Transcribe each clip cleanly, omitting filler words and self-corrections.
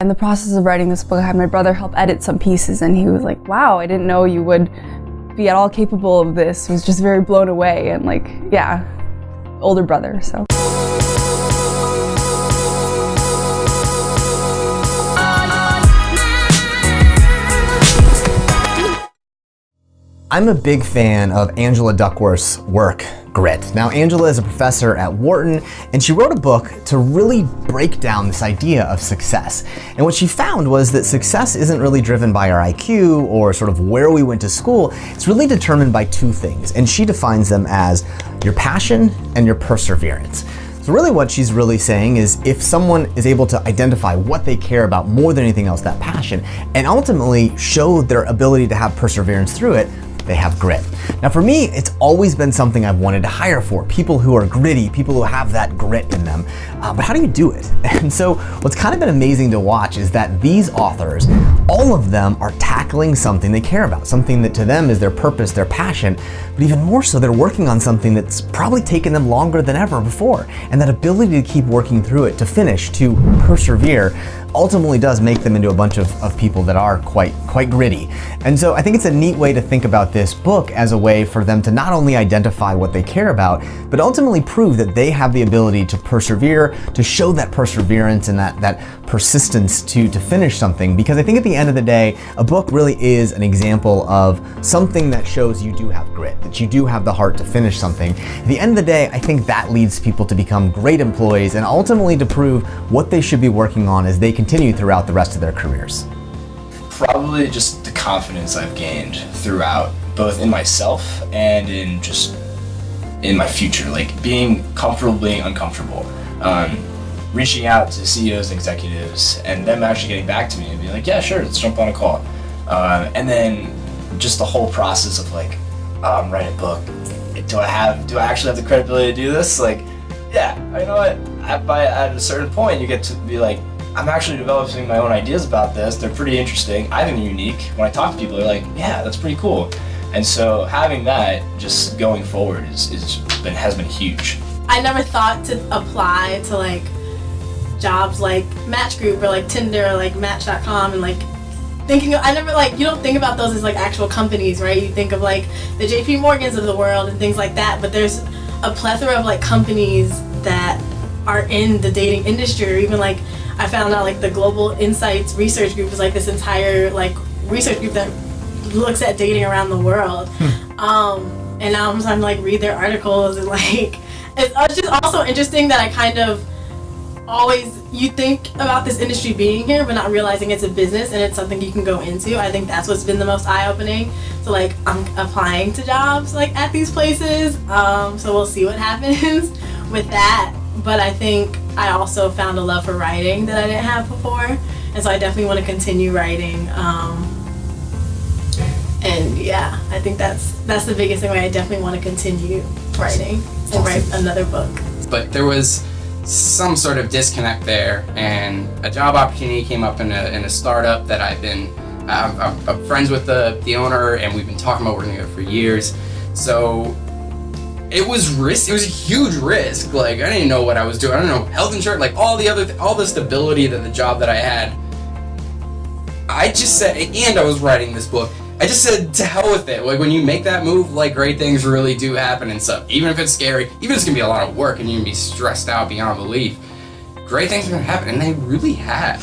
In the process of writing this book, I had my brother help edit some pieces, and he was like, wow, I didn't know you would be at all capable of this. Was just very blown away, and like, yeah, older brother, so. I'm a big fan of Angela Duckworth's work, Grit. Now, Angela is a professor at Wharton, and she wrote a book to really break down this idea of success. And what she found was that success isn't really driven by our IQ or sort of where we went to school. It's really determined by two things, and she defines them as your passion and your perseverance. So really what she's really saying is if someone is able to identify what they care about more than anything else, that passion, and ultimately show their ability to have perseverance through it, they have grit. Now for me, it's always been something I've wanted to hire for, people who are gritty, people who have that grit in them. But how do you do it? And so what's kind of been amazing to watch is that these authors, all of them are tackling something they care about, something that to them is their purpose, their passion, but even more so, they're working on something that's probably taken them longer than ever before. And that ability to keep working through it, to finish, to persevere, ultimately does make them into a bunch of people that are quite gritty. And so I think it's a neat way to think about this book as a way for them to not only identify what they care about, but ultimately prove that they have the ability to persevere, to show that perseverance and that persistence to finish something. Because I think at the end of the day, a book really is an example of something that shows you do have grit, that you do have the heart to finish something. At the end of the day, I think that leads people to become great employees and ultimately to prove what they should be working on as they continue throughout the rest of their careers. Probably just the confidence I've gained throughout, both in myself and in my future, like being comfortable being uncomfortable, reaching out to CEOs and executives and them actually getting back to me and being like, yeah, sure, let's jump on a call. And then just the whole process of like, write a book. Do I actually have the credibility to do this? Like, yeah, you know what? At a certain point, you get to be like, I'm actually developing my own ideas about this. They're pretty interesting. I think they're unique. When I talk to people, they're like, yeah, that's pretty cool. And so having that just going forward has been huge. I never thought to apply to like jobs like Match Group or like Tinder or like Match.com and like you don't think about those as like actual companies, right? You think of like the JP Morgans of the world and things like that, but there's a plethora of like companies that are in the dating industry, or even like I found out like the Global Insights Research Group is like this entire like research group that looks at dating around the world. And now I'm starting to like read their articles and like it's just also interesting that I kind of you think about this industry being here but not realizing it's a business and it's something you can go into. I think that's what's been the most eye-opening. So like I'm applying to jobs like at these places, so we'll see what happens with that. But I think I also found a love for writing that I didn't have before, and so I definitely want to continue writing. And yeah, I think that's the biggest thing. I definitely want to continue writing and write another book. But there was some sort of disconnect there, and a job opportunity came up in a startup that I'm friends with the owner, and we've been talking about working together for years. So it was risk. It was a huge risk. Like I didn't know what I was doing. I don't know health insurance, like all the stability that the job that I had. I just said, and I was writing this book. I just said, to hell with it. Like when you make that move, like great things really do happen and stuff. Even if it's scary, even if it's gonna be a lot of work and you're gonna be stressed out beyond belief, great things are gonna happen, and they really have.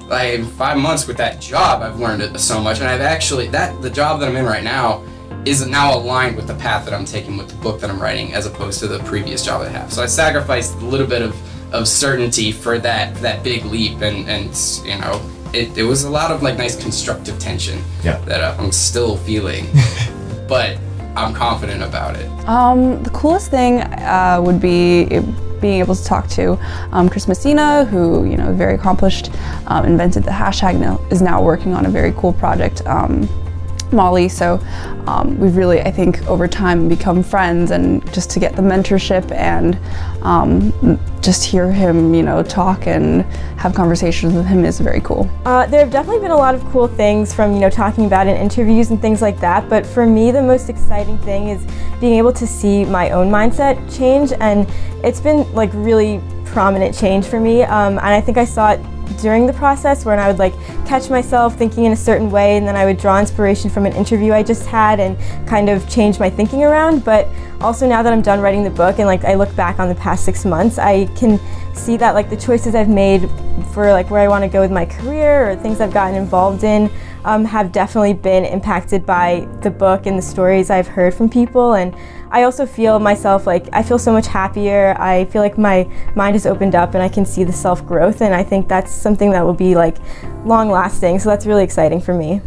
Like in 5 months with that job, I've learned it so much, and I've actually the job that I'm in right now is now aligned with the path that I'm taking with the book that I'm writing, as opposed to the previous job I have. So I sacrificed a little bit of certainty for that big leap, and you know. It was a lot of like nice constructive tension that I'm still feeling, but I'm confident about it. The coolest thing would be being able to talk to Chris Messina, who very accomplished, invented the hashtag, is now working on a very cool project, Molly. So we've really, I think, over time become friends, and just to get the mentorship and just hear him, talk and have conversations with him is very cool. There have definitely been a lot of cool things from, talking about in interviews and things like that, but for me the most exciting thing is being able to see my own mindset change, and it's been like really prominent change for me, and I think I saw it during the process when I would like catch myself thinking in a certain way, and then I would draw inspiration from an interview I just had and kind of change my thinking around. But also now that I'm done writing the book and like I look back on the past 6 months, I can see that like the choices I've made for like where I want to go with my career or things I've gotten involved in have definitely been impacted by the book and the stories I've heard from people. And I also feel myself like I feel so much happier. I feel like my mind has opened up and I can see the self-growth, and I think that's something that will be like long lasting, so that's really exciting for me.